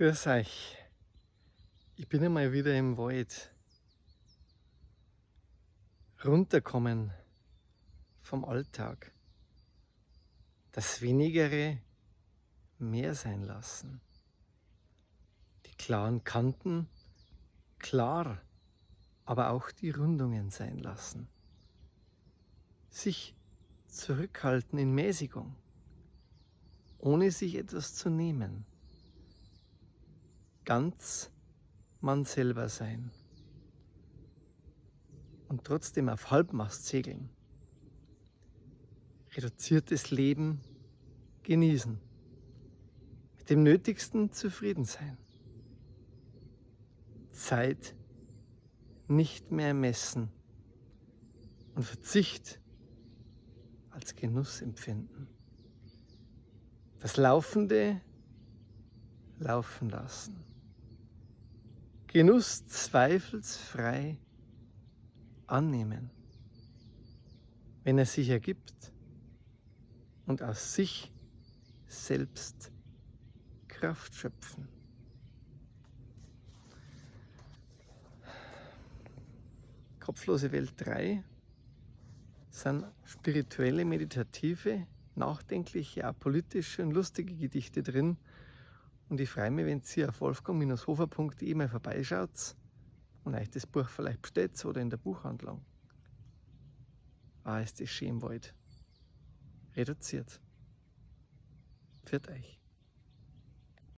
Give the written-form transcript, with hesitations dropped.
Grüß euch. Ich bin einmal wieder im Wald. Runterkommen vom Alltag. Das Wenigere mehr sein lassen. Die klaren Kanten klar, aber auch die Rundungen sein lassen. Sich zurückhalten in Mäßigung, ohne sich etwas zu nehmen. Ganz man selber sein. Und trotzdem auf Halbmast segeln. Reduziertes Leben genießen. Mit dem Nötigsten zufrieden sein. Zeit nicht mehr messen und Verzicht als Genuss empfinden. Das Laufende laufen lassen. Genuss zweifelsfrei annehmen, wenn er sich ergibt und aus sich selbst Kraft schöpfen. Kopflose Welt 3 sind spirituelle, meditative, nachdenkliche, auch politische und lustige Gedichte drin. Und ich freue mich, wenn ihr auf wolfgang-hofer.de mal vorbeischaut und euch das Buch vielleicht bestellt oder in der Buchhandlung. Ist das schön im Wald. Reduziert. Pfiat euch.